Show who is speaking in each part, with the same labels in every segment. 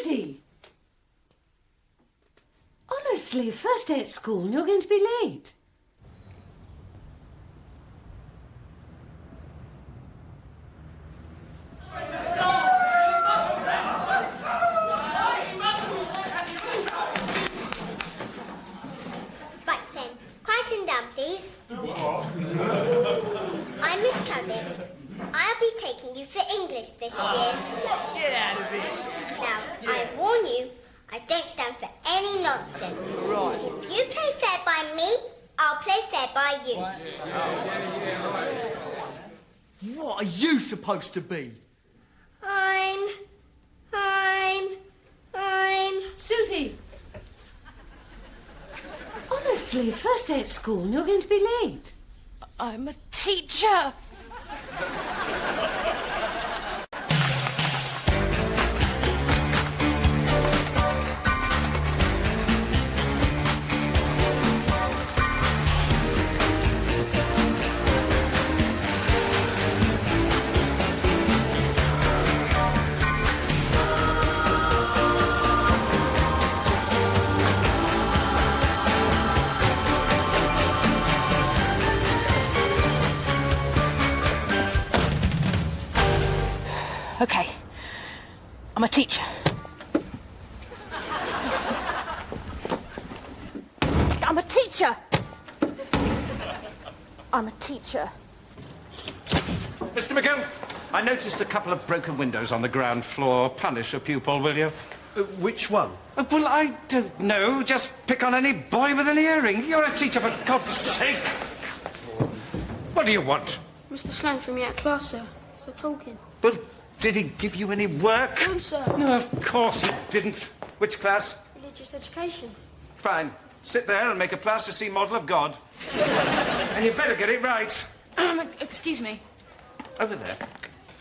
Speaker 1: Suzy! Honestly, first day at school and you're going to be late.
Speaker 2: Right then, quieten down, please. I'm Miss Travis. I'll be taking you for English this year.
Speaker 3: Get out of this.
Speaker 2: Now, I warn you, I don't stand for any nonsense.
Speaker 3: Right.
Speaker 2: But if you play fair by me, I'll play fair by you.
Speaker 3: What are you supposed to be?
Speaker 2: I'm...
Speaker 1: Suzy! Honestly, first day at school and you're going to be late.
Speaker 4: I'm a teacher. Okay. I'm a teacher. I'm a teacher. I'm a teacher.
Speaker 5: Mr. McGill, I noticed a couple of broken windows on the ground floor. Punish a pupil, will you?
Speaker 6: Which one?
Speaker 5: Well, I don't know. Just pick on any boy with an earring. You're a teacher, for God's sake. What do you want?
Speaker 7: Mr. Slatt from your class, sir, for talking.
Speaker 5: Well, did he give you any work?
Speaker 7: No, sir.
Speaker 5: No, of course he didn't. Which class?
Speaker 7: Religious education.
Speaker 5: Fine. Sit there and make a plasticine model of God. And you better get it right.
Speaker 4: Excuse me.
Speaker 5: Over there.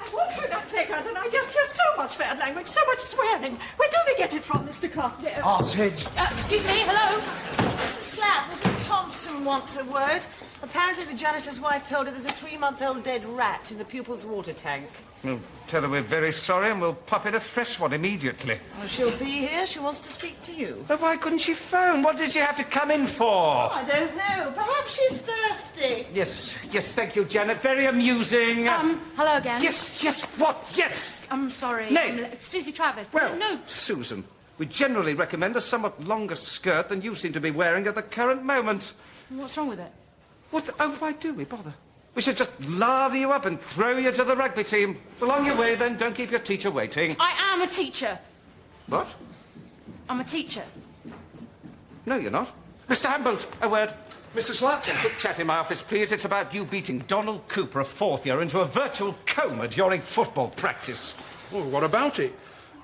Speaker 8: I walk through that playground and I just hear so much bad language, so much swearing. Where do they get it from, Mr. Carpenter?
Speaker 6: Arseheads.
Speaker 4: Excuse me, hello?
Speaker 8: Mr. Slatt, Mrs. Thompson wants a word. Apparently the janitor's wife told her there's a 3-month-old dead rat in the pupil's water tank.
Speaker 5: We'll tell her we're very sorry and we'll pop in a fresh one immediately.
Speaker 8: Well, she'll be here. She wants to speak to you.
Speaker 5: But why couldn't she phone? What did she have to come in for?
Speaker 8: I don't know. Perhaps she's thirsty.
Speaker 5: Yes, thank you, Janet. Very amusing.
Speaker 4: Hello again.
Speaker 5: Yes, what? Yes.
Speaker 4: I'm sorry.
Speaker 5: Nay.
Speaker 4: Suzy Travis.
Speaker 5: Well,
Speaker 4: No.
Speaker 5: Susan, we generally recommend a somewhat longer skirt than you seem to be wearing at the current moment.
Speaker 4: What's wrong with it?
Speaker 5: What? Oh, why do we bother? We should just lather you up and throw you to the rugby team. Well, on your way, then. Don't keep your teacher waiting.
Speaker 4: I am a teacher.
Speaker 5: What?
Speaker 4: I'm a teacher.
Speaker 5: No, you're not. Mr. Humboldt, a word.
Speaker 6: Mr. Slatt?
Speaker 5: Quick chat in my office, please. It's about you beating Donald Cooper, a fourth year, into a virtual coma during football practice.
Speaker 6: Well, what about it?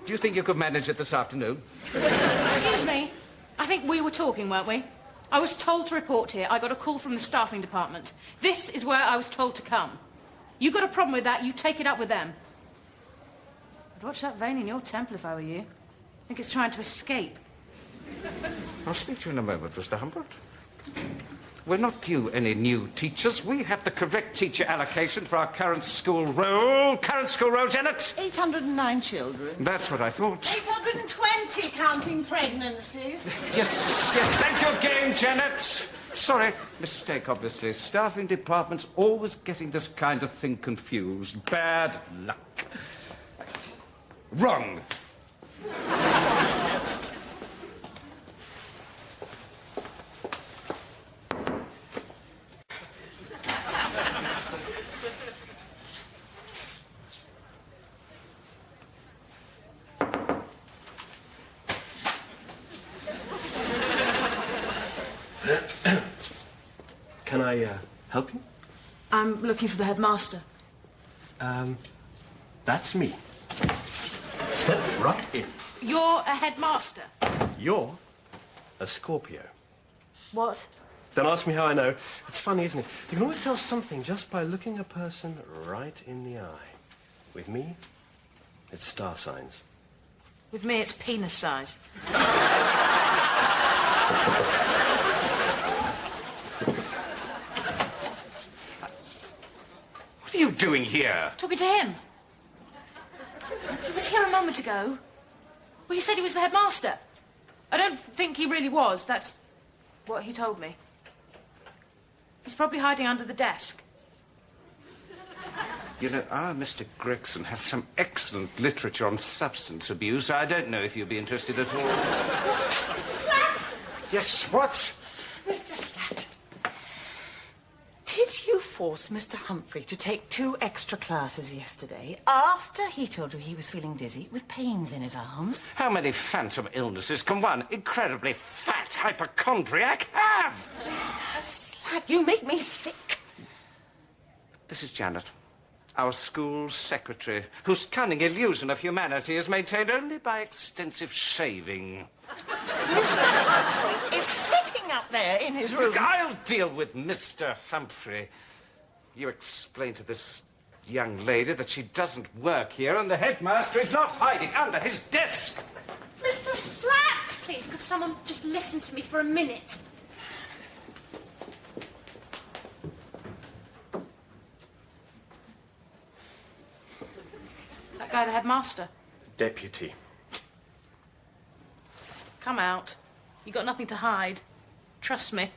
Speaker 5: Do you think you could manage it this afternoon?
Speaker 4: Excuse me. I think we were talking, weren't we? I was told to report here. I got a call from the staffing department. This is where I was told to come. You got a problem with that, you take it up with them. I'd watch that vein in your temple if I were you. I think it's trying to escape.
Speaker 5: I'll speak to you in a moment, Mr. Humboldt. We're not due any new teachers. We have the correct teacher allocation for our current school roll. Current school roll, Janet?
Speaker 8: 809 children.
Speaker 5: That's what I thought.
Speaker 8: 820 counting pregnancies.
Speaker 5: Yes, thank you again, Janet. Sorry, mistake, obviously. Staffing department's always getting this kind of thing confused. Bad luck. Wrong.
Speaker 6: Can I, help you?
Speaker 4: I'm looking for the headmaster.
Speaker 6: That's me. Step right in.
Speaker 4: You're a headmaster.
Speaker 6: You're a Scorpio.
Speaker 4: What?
Speaker 6: Don't ask me how I know. It's funny, isn't it? You can always tell something just by looking a person right in the eye. With me, it's star signs.
Speaker 4: With me, it's penis size.
Speaker 5: What are you doing here?
Speaker 4: Talking to him. He was here a moment ago. Well, he said he was the headmaster. I don't think he really was. That's what he told me. He's probably hiding under the desk.
Speaker 5: You know, our Mr. Gregson has some excellent literature on substance abuse. I don't know if you'd be interested at all.
Speaker 8: What? Mr. Slatt?
Speaker 5: Yes, what?
Speaker 8: Mr. Slatt, did you force Mr. Humphrey to take 2 extra classes yesterday after he told you he was feeling dizzy with pains in his arms?
Speaker 5: How many phantom illnesses can one incredibly fat hypochondriac have?
Speaker 8: Mr. Slatt, you make me sick.
Speaker 5: This is Janet, our school secretary, whose cunning illusion of humanity is maintained only by extensive shaving.
Speaker 8: Mr. Humphrey is sitting up there in his room.
Speaker 5: Look, I'll deal with Mr. Humphrey. You explain to this young lady that she doesn't work here and the headmaster is not hiding under his desk.
Speaker 4: Mr. Slatt! Please, could someone just listen to me for a minute? That guy, the headmaster.
Speaker 6: Deputy.
Speaker 4: Come out. You got nothing to hide. Trust me.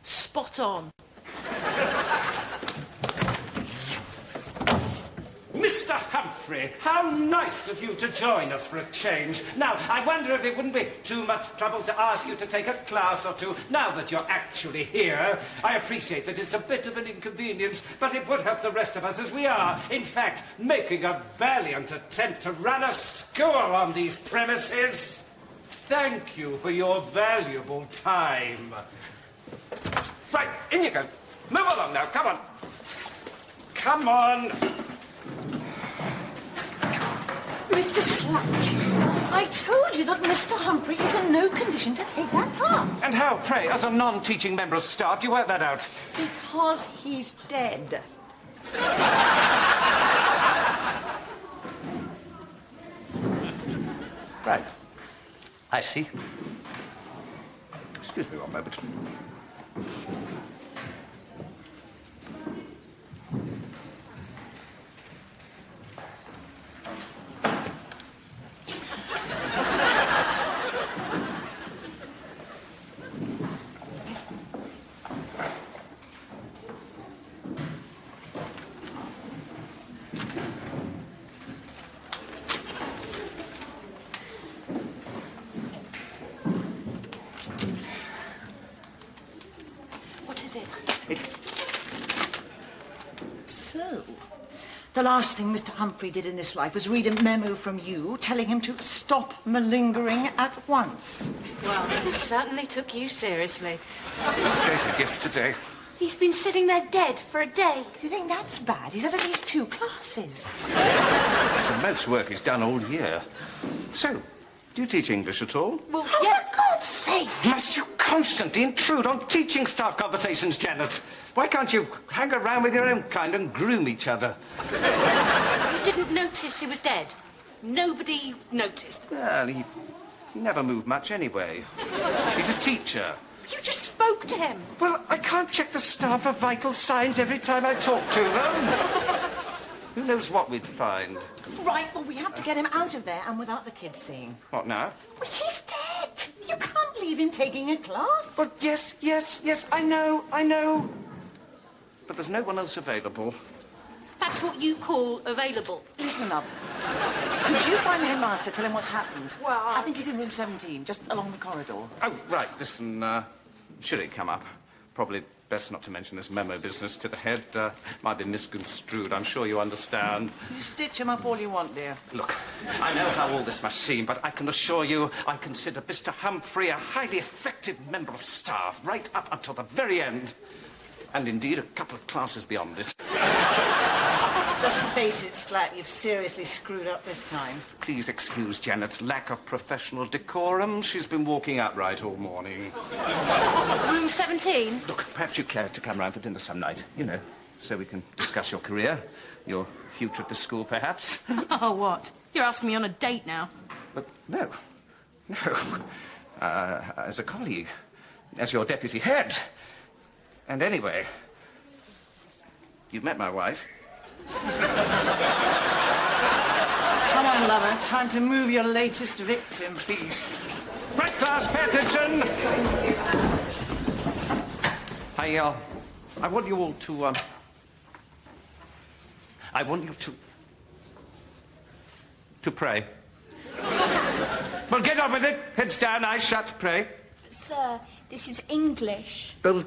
Speaker 4: Spot on.
Speaker 5: Mr. Humphrey, how nice of you to join us for a change. Now, I wonder if it wouldn't be too much trouble to ask you to take a class or two now that you're actually here. I appreciate that it's a bit of an inconvenience, but it would help the rest of us as we are, in fact, making a valiant attempt to run a school on these premises. Thank you for your valuable time. Right, in you go. Move along now, come on. Come on.
Speaker 8: Mr. Slatt, I told you that Mr. Humphrey is in no condition to take that class.
Speaker 5: And how, pray, as a non-teaching member of staff, do you work that out?
Speaker 8: Because he's dead.
Speaker 5: Right. I see. Excuse me one moment.
Speaker 8: So, the last thing Mr. Humphrey did in this life was read a memo from you telling him to stop malingering at once.
Speaker 4: Well, he certainly took you seriously.
Speaker 5: It was dated yesterday.
Speaker 7: He's been sitting there dead for a day.
Speaker 8: You think that's bad? He's had at least 2 classes.
Speaker 5: That's the most work he's done all year. So, do you teach English at all?
Speaker 4: Well,
Speaker 8: Oh,
Speaker 4: yes.
Speaker 8: for God's sake!
Speaker 5: Must you constantly intrude on teaching staff conversations, Janet? Why can't you hang around with your own kind and groom each other?
Speaker 4: You didn't notice he was dead. Nobody noticed.
Speaker 5: Well, he never moved much anyway. He's a teacher.
Speaker 4: You just spoke to him.
Speaker 5: Well, I can't check the staff for vital signs every time I talk to them. Who knows what we'd find?
Speaker 8: Right, well, we have to get him out of there and without the kids seeing.
Speaker 5: What now?
Speaker 8: Well, he's dead. You can't leave him taking a class.
Speaker 5: Well, yes, I know. But there's no one else available.
Speaker 4: That's what you call available.
Speaker 8: Listen, love. Could you find the headmaster, tell him what's happened?
Speaker 4: Well,
Speaker 8: I think he's in room 17, just along the corridor.
Speaker 5: Oh, right, listen, should it come up, probably best not to mention this memo business to the head. Might be misconstrued, I'm sure you understand.
Speaker 8: You stitch him up all you want, dear.
Speaker 5: Look, I know how all this must seem, but I can assure you I consider Mr. Humphrey a highly effective member of staff, right up until the very end. And indeed, a couple of classes beyond it.
Speaker 8: Just face it, Slatt, you've seriously screwed up this time.
Speaker 5: Please excuse Janet's lack of professional decorum. She's been walking upright all morning.
Speaker 4: Room 17?
Speaker 5: Look, perhaps you'd care to come round for dinner some night, you know, so we can discuss your career, your future at the school, perhaps.
Speaker 4: Oh, what? You're asking me on a date now.
Speaker 5: But no. As a colleague, as your deputy head. And anyway, you've met my wife.
Speaker 8: Come on, lover. Time to move your latest victim, please.
Speaker 5: Breakfast, pay attention! I want you all to, I want you to pray. Well, get on with it. Heads down, eyes shut, pray.
Speaker 7: Sir, this is English.
Speaker 5: Well,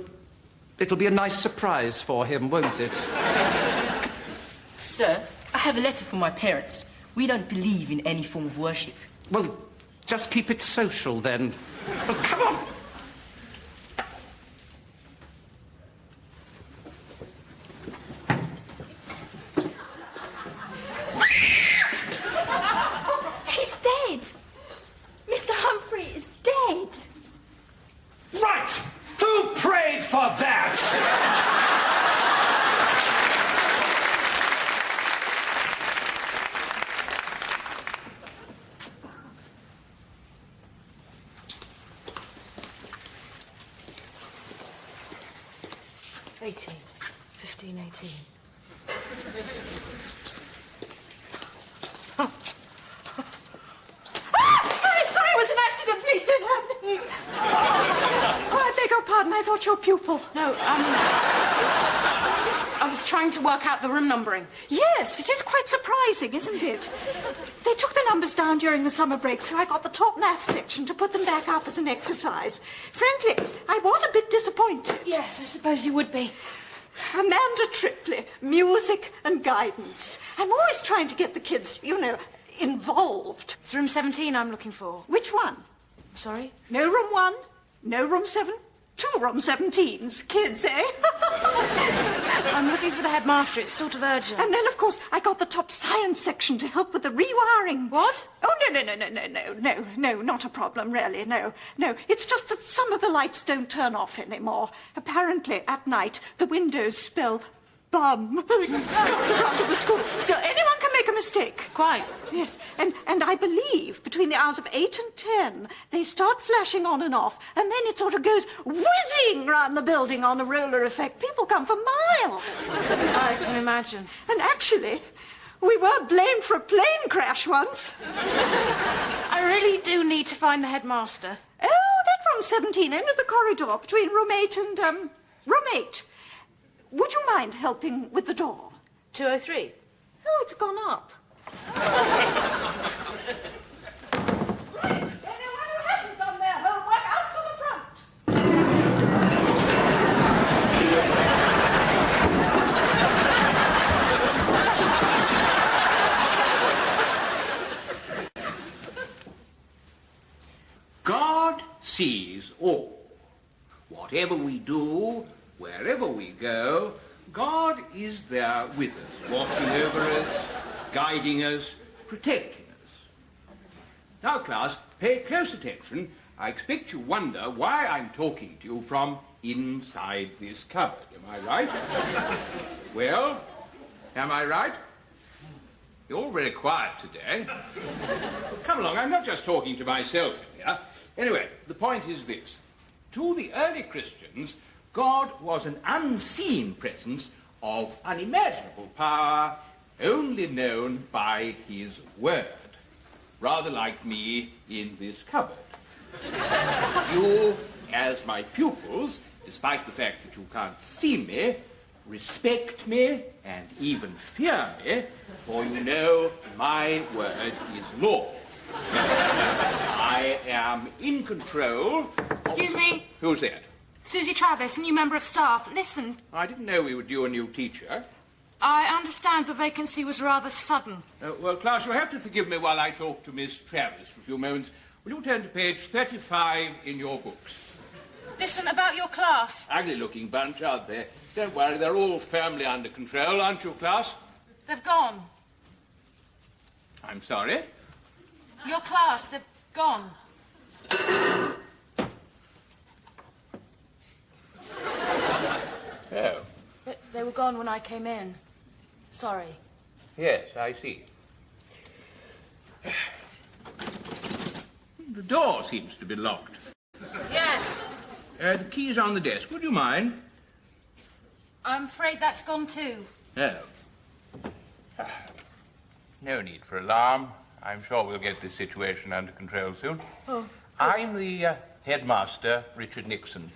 Speaker 5: it'll be a nice surprise for him, won't it?
Speaker 9: Sir, I have a letter from my parents. We don't believe in any form of worship.
Speaker 5: Well, just keep it social, then. Well, come on.
Speaker 7: He's dead. Mr. Humphrey is dead.
Speaker 5: Right! Who prayed for that?
Speaker 8: Sorry, it was an accident. Please don't hurt me. Oh, I beg your pardon. I thought you were pupil.
Speaker 4: No, I was trying to work out the room numbering.
Speaker 8: Yes, it is quite surprising, isn't it? They took the numbers down during the summer break, so I got the top maths section to put them back up as an exercise. Frankly, I was a bit disappointed.
Speaker 4: Yes, I suppose you would be.
Speaker 8: Amanda Tripley, music and guidance. I'm always trying to get the kids, involved.
Speaker 4: It's room 17 I'm looking for.
Speaker 8: Which one?
Speaker 4: Sorry?
Speaker 8: No room 1, no room 7, 2 room 17s. Kids, eh?
Speaker 4: I'm looking for the headmaster. It's sort of urgent.
Speaker 8: And then, of course, I got the top science section to help with the rewiring.
Speaker 4: What?
Speaker 8: Oh, no, not a problem, really, no. It's just that some of the lights don't turn off anymore. Apparently, at night, the windows spell bum. Across the front of the school. Still, anyone can make a mistake.
Speaker 4: Quite.
Speaker 8: Yes, and I believe between the hours of 8 and 10, they start flashing on and off, and then it sort of goes whizzing round the building on a roller effect. People come for miles.
Speaker 4: I can imagine.
Speaker 8: And actually, we were blamed for a plane crash once.
Speaker 4: I really do need to find the headmaster.
Speaker 8: Oh, that room 17, end of the corridor, between room 8 and, room 8. Would you mind helping with the door?
Speaker 4: 203.
Speaker 8: Oh, it's gone up. Right, anyone who hasn't done their homework, out to the front.
Speaker 10: God sees all. Whatever we do, wherever we go, God is there with us, watching over us, guiding us, protecting us. Now, class, pay close attention. I expect you wonder why I'm talking to you from inside this cupboard. Am I right? Well, am I right? You're all very quiet today. Come along, I'm not just talking to myself here. Anyway, the point is this. To the early Christians, God was an unseen presence of unimaginable power, only known by his word. Rather like me in this cupboard. You, as my pupils, despite the fact that you can't see me, respect me and even fear me, for you know my word is law. I am in control.
Speaker 4: Excuse me.
Speaker 10: Who's that?
Speaker 4: Suzy Travis, new member of staff. Listen.
Speaker 10: I didn't know we were due a new teacher.
Speaker 4: I understand the vacancy was rather sudden.
Speaker 10: Well, class, you'll have to forgive me while I talk to Miss Travis for a few moments. Will you turn to page 35 in your books?
Speaker 4: Listen, about your class.
Speaker 10: Ugly-looking bunch, aren't they? Don't worry, they're all firmly under control, aren't you, class?
Speaker 4: They've gone.
Speaker 10: I'm sorry?
Speaker 4: Your class, they've gone.
Speaker 10: Oh.
Speaker 4: They were gone when I came in. Sorry.
Speaker 10: Yes, I see. The door seems to be locked.
Speaker 4: Yes.
Speaker 10: The key's on the desk. Would you mind?
Speaker 4: I'm afraid that's gone too.
Speaker 10: Oh. No need for alarm. I'm sure we'll get this situation under control soon.
Speaker 4: Oh.
Speaker 10: I'm the headmaster, Richard Nixon.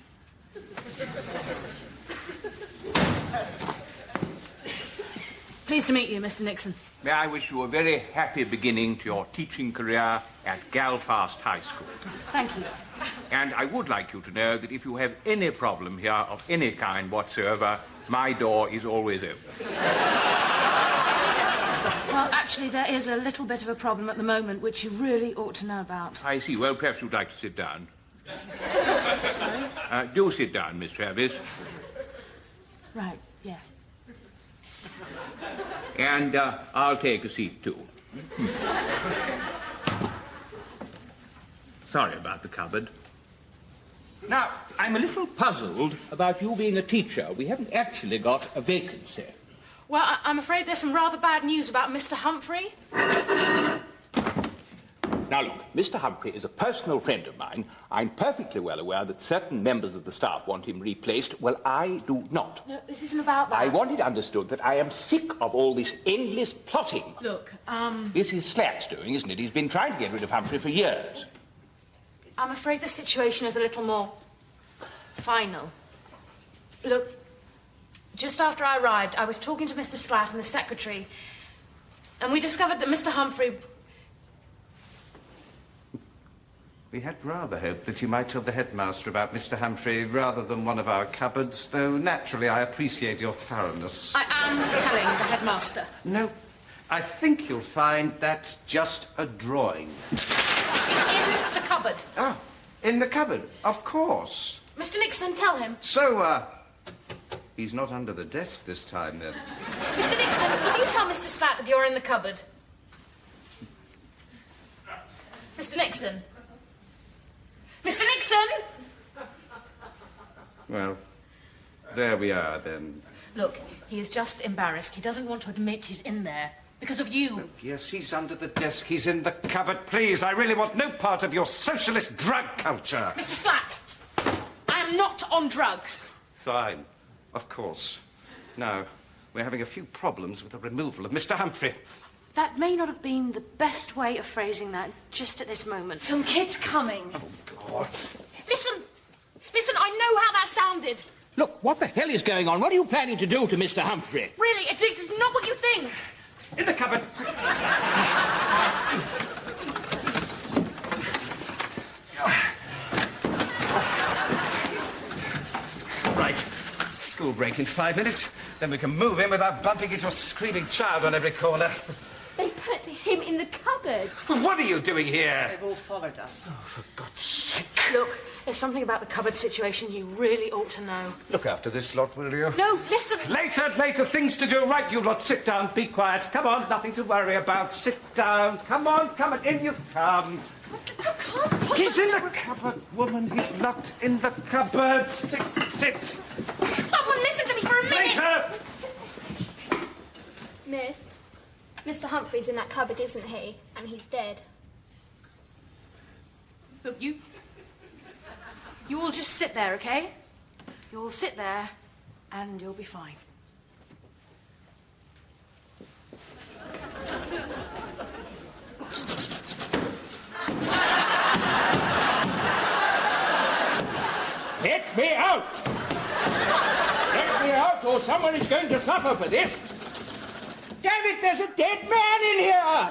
Speaker 4: Pleased to meet you, Mr. Nixon.
Speaker 10: May I wish you a very happy beginning to your teaching career at Galfast High School.
Speaker 4: Thank you.
Speaker 10: And I would like you to know that if you have any problem here of any kind whatsoever, my door is always open.
Speaker 4: Well, actually, there is a little bit of a problem at the moment, which you really ought to know about.
Speaker 10: I see. Well, perhaps you'd like to sit down.
Speaker 4: Sorry?
Speaker 10: Do sit down, Miss Travis.
Speaker 4: Right, yes.
Speaker 10: And I'll take a seat, too. Sorry about the cupboard. Now, I'm a little puzzled about you being a teacher. We haven't actually got a vacancy.
Speaker 4: Well, I'm afraid there's some rather bad news about Mr. Humphrey.
Speaker 10: Now, look, Mr. Humphrey is a personal friend of mine. I'm perfectly well aware that certain members of the staff want him replaced. Well, I do not.
Speaker 4: No, this isn't about that.
Speaker 10: I want it understood that I am sick of all this endless plotting.
Speaker 4: Look,
Speaker 10: This is Slatt's doing, isn't it? He's been trying to get rid of Humphrey for years.
Speaker 4: I'm afraid the situation is a little more final. Look, just after I arrived, I was talking to Mr. Slatt and the secretary, and we discovered that Mr. Humphrey...
Speaker 5: We had rather hoped that you might tell the headmaster about Mr. Humphrey rather than one of our cupboards, though naturally I appreciate your thoroughness.
Speaker 4: I am telling the headmaster.
Speaker 5: No, I think you'll find that's just a drawing.
Speaker 4: It's in the cupboard.
Speaker 5: Oh, in the cupboard, of course.
Speaker 4: Mr. Nixon, tell him.
Speaker 5: So, he's not under the desk this time, then.
Speaker 4: Mr. Nixon, will you tell Mr. Slatt that you're in the cupboard? Mr. Nixon? Mr. Nixon!
Speaker 5: Well, there we are, then.
Speaker 4: Look, he is just embarrassed. He doesn't want to admit he's in there. Because of you.
Speaker 5: Oh, yes, he's under the desk. He's in the cupboard. Please, I really want no part of your socialist drug culture.
Speaker 4: Mr. Slatt, I am not on drugs.
Speaker 5: Fine. Of course. Now, we're having a few problems with the removal of Mr. Humphrey.
Speaker 4: That may not have been the best way of phrasing that just at this moment.
Speaker 8: Some kid's coming.
Speaker 5: Oh, God.
Speaker 4: Listen, I know how that sounded.
Speaker 10: Look, what the hell is going on? What are you planning to do to Mr. Humphrey?
Speaker 4: Really, it's not what you think.
Speaker 5: In the cupboard. Right. School break in 5 minutes. Then we can move in without bumping into a screaming child on every corner.
Speaker 7: They put him in the cupboard.
Speaker 5: What are you doing here?
Speaker 3: They've all followed us.
Speaker 5: Oh, for God's sake.
Speaker 4: Look, there's something about the cupboard situation you really ought to know.
Speaker 5: Look after this lot, will you?
Speaker 4: No, listen.
Speaker 5: Later, things to do. Right, you lot, sit down, be quiet. Come on, nothing to worry about. Sit down. Come on, in you come. He's in the cupboard, woman. He's locked in the cupboard. Sit.
Speaker 4: Someone listen to me for a minute.
Speaker 5: Later.
Speaker 7: Miss, Mr. Humphrey's in that cupboard, isn't he? And he's dead.
Speaker 4: Look, you all just sit there, okay? You all sit there, and you'll be fine.
Speaker 10: Let me out! Let me out, or someone is going to suffer for this. Damn it, there's a dead man in here!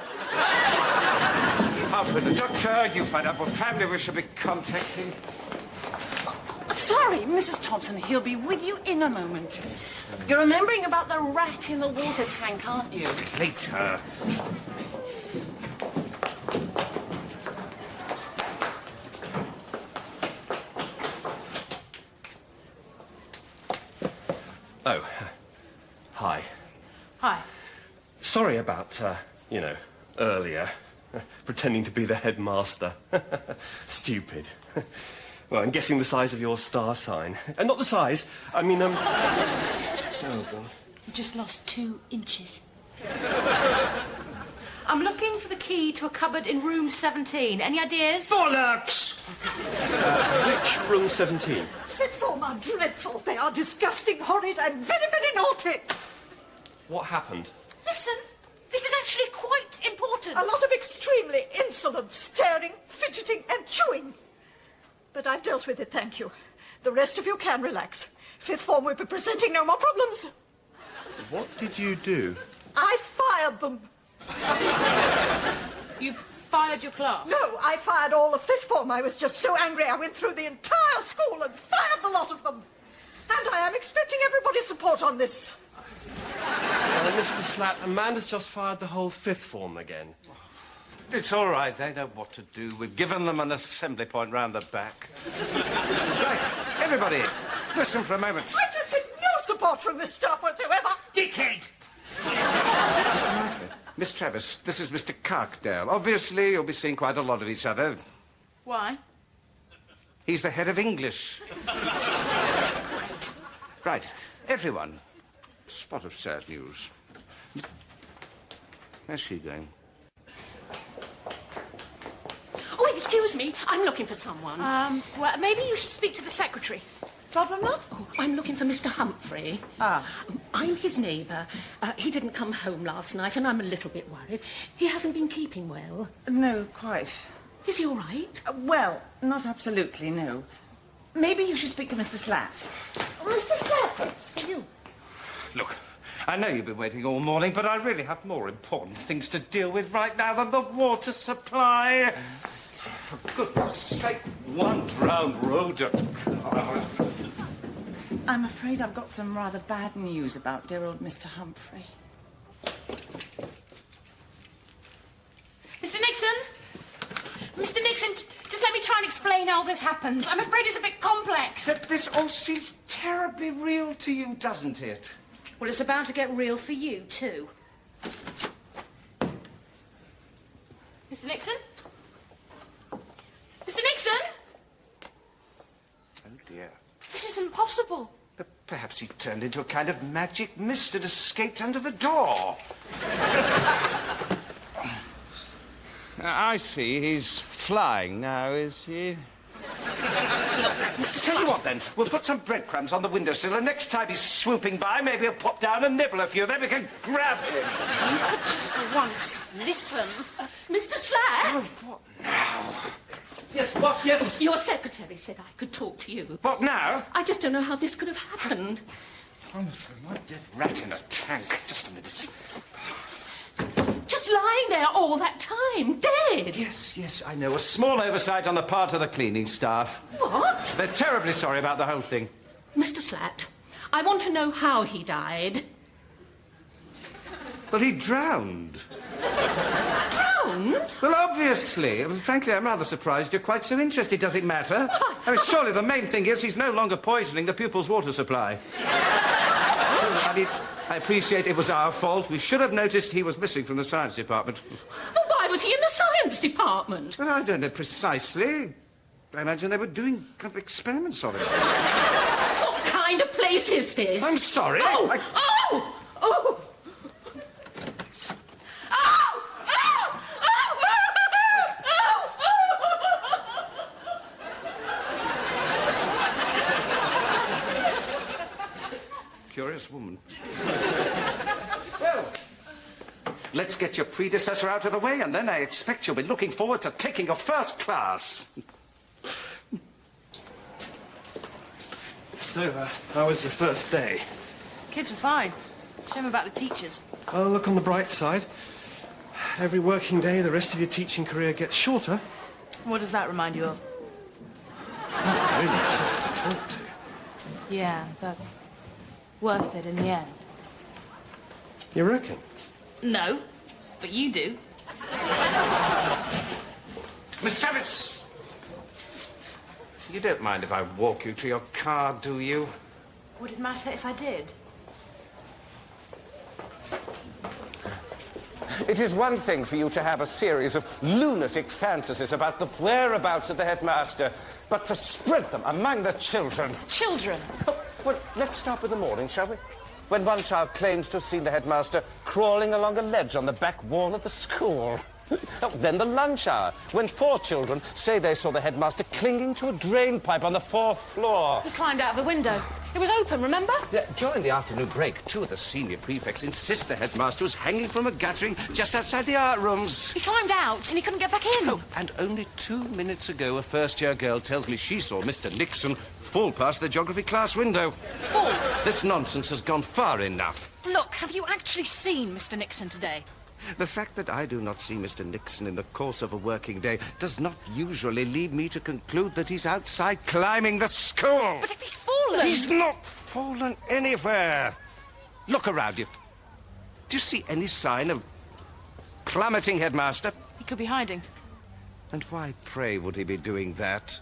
Speaker 5: After the doctor, you find out what family we should be contacting.
Speaker 8: Sorry, Mrs. Thompson, he'll be with you in a moment. You're remembering about the rat in the water tank, aren't you?
Speaker 5: Later.
Speaker 6: Oh, hi.
Speaker 4: Hi.
Speaker 6: Sorry about, earlier. Pretending to be the headmaster. Stupid. Well, I'm guessing the size of your star sign. And not the size, I mean, Oh, God.
Speaker 4: You just lost 2 inches. I'm looking for the key to a cupboard in room 17. Any ideas?
Speaker 5: Bollocks!
Speaker 6: Which room 17?
Speaker 8: Fifth form are dreadful. They are disgusting, horrid, and very, very naughty.
Speaker 6: What happened?
Speaker 4: Listen. This is actually quite important.
Speaker 8: A lot of extremely insolent staring, fidgeting and chewing. But I've dealt with it, thank you. The rest of you can relax. Fifth form will be presenting no more problems.
Speaker 6: What did you do?
Speaker 8: I fired them.
Speaker 4: You fired your class?
Speaker 8: No, I fired all of fifth form. I was just so angry I went through the entire school and fired the lot of them. And I am expecting everybody's support on this.
Speaker 6: Mr. Slatt, Amanda's just fired the whole fifth form again.
Speaker 5: It's all right. They know what to do. We've given them an assembly point round the back. Right, everybody, listen for a moment.
Speaker 8: I just get no support from this staff whatsoever.
Speaker 5: Dickhead! Miss Travis, this is Mr. Carkdale. Obviously, you'll be seeing quite a lot of each other.
Speaker 4: Why?
Speaker 5: He's the head of English. Right, everyone. Spot of sad news. Where's she going?
Speaker 4: Oh, excuse me. I'm looking for someone. Well, maybe you should speak to the secretary.
Speaker 9: Problem, love?
Speaker 4: Oh, I'm looking for Mr. Humphrey.
Speaker 9: Ah.
Speaker 4: I'm his neighbour. He didn't come home last night, and I'm a little bit worried. He hasn't been keeping well.
Speaker 9: No, quite.
Speaker 4: Is he all right?
Speaker 9: Well, not absolutely, no. Maybe you should speak to Mr. Slatt.
Speaker 4: Mr. Slatt, it's for you.
Speaker 5: Look, I know you've been waiting all morning, but I really have more important things to deal with right now than the water supply. For goodness sake, one drowned rodent.
Speaker 9: I'm afraid I've got some rather bad news about dear old Mr. Humphrey.
Speaker 4: Mr. Nixon? Mr. Nixon, just let me try and explain how this happened. I'm afraid it's a bit complex.
Speaker 5: This all seems terribly real to you, doesn't it?
Speaker 4: Well, it's about to get real for you, too. Mr. Nixon? Mr. Nixon?
Speaker 5: Oh, dear.
Speaker 4: This isn't possible.
Speaker 5: But perhaps he turned into a kind of magic mist and escaped under the door. I see. He's flying now, is he? Tell you what, then. We'll put some breadcrumbs on the windowsill, and next time he's swooping by, maybe he'll pop down and nibble a few. Then we can grab him.
Speaker 4: Just for once, listen. Mr. Slatt?
Speaker 5: Oh, what now? Yes, what? Yes?
Speaker 4: Your secretary said I could talk to you.
Speaker 5: What now?
Speaker 4: I just don't know how this could have happened.
Speaker 5: Honestly, my dead rat in a tank. Just a minute.
Speaker 4: Just lying there all that time, dead.
Speaker 5: Yes, I know. A small oversight on the part of the cleaning staff.
Speaker 4: What?
Speaker 5: They're terribly sorry about the whole thing.
Speaker 4: Mr. Slatt, I want to know how he died.
Speaker 5: Well, he drowned.
Speaker 4: Drowned?
Speaker 5: Well, obviously. I mean, frankly, I'm rather surprised you're quite so interested. Does it matter? I mean, surely the main thing is he's no longer poisoning the pupils' water supply. I appreciate it was our fault. We should have noticed he was missing from the science department.
Speaker 4: Well, why was he in the science department?
Speaker 5: Well, I don't know precisely. I imagine they were doing kind of experiments on him.
Speaker 4: What kind of place is this?
Speaker 5: I'm sorry.
Speaker 4: Oh! Oh! Oh!
Speaker 5: Curious woman. Well, let's get your predecessor out of the way, and then I expect you'll be looking forward to taking a first class.
Speaker 6: So, how was your first day?
Speaker 4: Kids were fine. Shame about the teachers.
Speaker 6: Well, look on the bright side. Every working day, the rest of your teaching career gets shorter.
Speaker 4: What does that remind you of?
Speaker 6: Really tough to talk to.
Speaker 4: Yeah, but worth it in the end.
Speaker 6: You reckon?
Speaker 4: No, but you do.
Speaker 5: Miss Travis! You don't mind if I walk you to your car, do you?
Speaker 4: Would it matter if I did?
Speaker 5: It is one thing for you to have a series of lunatic fantasies about the whereabouts of the headmaster, but to spread them among the children.
Speaker 4: Children?
Speaker 5: Well, let's start with the morning, shall we? When one child claims to have seen the headmaster crawling along a ledge on the back wall of the school. Then the lunch hour, when 4 children say they saw the headmaster clinging to a drain pipe on the 4th floor.
Speaker 4: He climbed out of the window. It was open, remember?
Speaker 5: Yeah, during the afternoon break, 2 of the senior prefects insist the headmaster was hanging from a guttering just outside the art rooms.
Speaker 4: He climbed out and he couldn't get back in.
Speaker 5: Oh, and only 2 minutes ago, a first-year girl tells me she saw Mr. Nixon fall past the geography class window.
Speaker 4: Fall?
Speaker 5: This nonsense has gone far enough.
Speaker 4: Look, have you actually seen Mr. Nixon today?
Speaker 5: The fact that I do not see Mr. Nixon in the course of a working day does not usually lead me to conclude that he's outside climbing the school.
Speaker 4: But if he's fallen...
Speaker 5: He's not fallen anywhere. Look around you. Do you see any sign of plummeting, headmaster?
Speaker 4: He could be hiding.
Speaker 5: And why, pray, would he be doing that?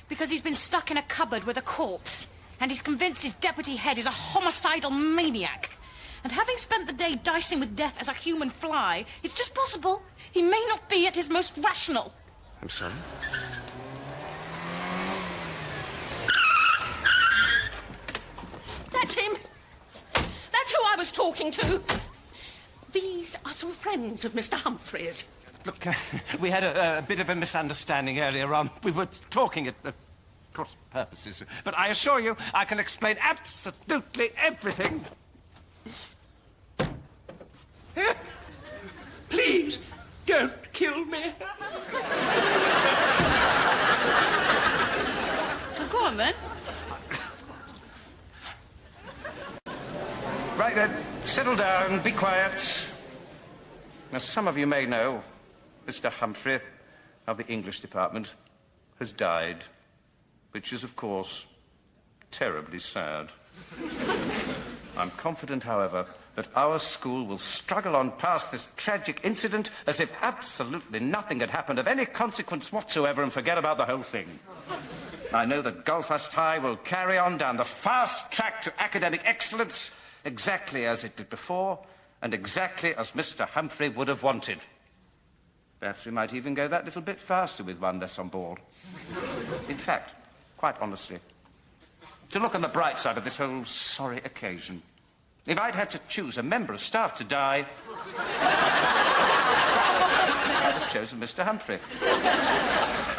Speaker 4: Because he's been stuck in a cupboard with a corpse, and he's convinced his deputy head is a homicidal maniac. And having spent the day dicing with death as a human fly, it's just possible he may not be at his most rational.
Speaker 5: I'm sorry?
Speaker 1: That's him. That's who I was talking to. These are some friends of Mr. Humphrey's.
Speaker 5: Look, we had a bit of a misunderstanding earlier on. We were talking at cross purposes. But I assure you, I can explain absolutely everything.
Speaker 10: Please, don't kill me.
Speaker 4: Well, go on, then.
Speaker 5: Right then, settle down, be quiet. As some of you may know, Mr. Humphrey of the English department has died, which is, of course, terribly sad. I'm confident, however, that our school will struggle on past this tragic incident as if absolutely nothing had happened of any consequence whatsoever and forget about the whole thing. I know that Galfast High will carry on down the fast track to academic excellence exactly as it did before and exactly as Mr. Humphrey would have wanted. Perhaps we might even go that little bit faster with one less on board. In fact, quite honestly, to look on the bright side of this whole sorry occasion, if I'd had to choose a member of staff to die, I'd have chosen Mr. Humphrey.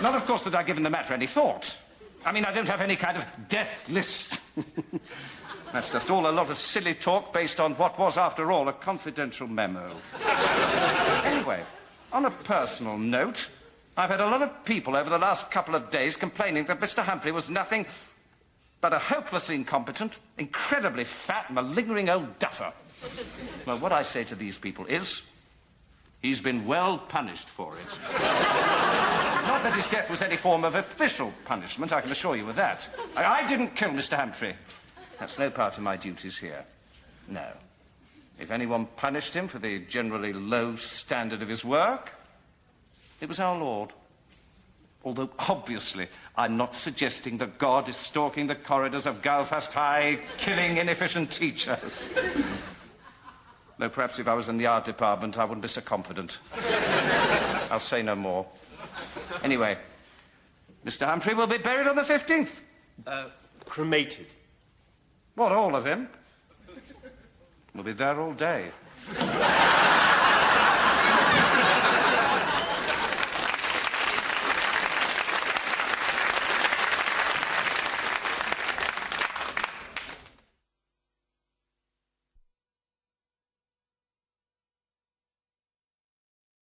Speaker 5: Not, of course, that I've given the matter any thought. I mean, I don't have any kind of death list. That's just all a lot of silly talk based on what was, after all, a confidential memo. Anyway, on a personal note, I've had a lot of people over the last couple of days complaining that Mr. Humphrey was nothing but a hopelessly incompetent, incredibly fat, malingering old duffer. Well, what I say to these people is, he's been well punished for it. Not that his death was any form of official punishment, I can assure you of that. I didn't kill Mr. Humphrey. That's no part of my duties here. No. If anyone punished him for the generally low standard of his work, it was our Lord. Although, obviously, I'm not suggesting that God is stalking the corridors of Galfast High, killing inefficient teachers. Though perhaps if I was in the art department, I wouldn't be so confident. I'll say no more. Anyway, Mr. Humphrey will be buried on the 15th.
Speaker 6: Cremated.
Speaker 5: What, all of him? We'll be there all day.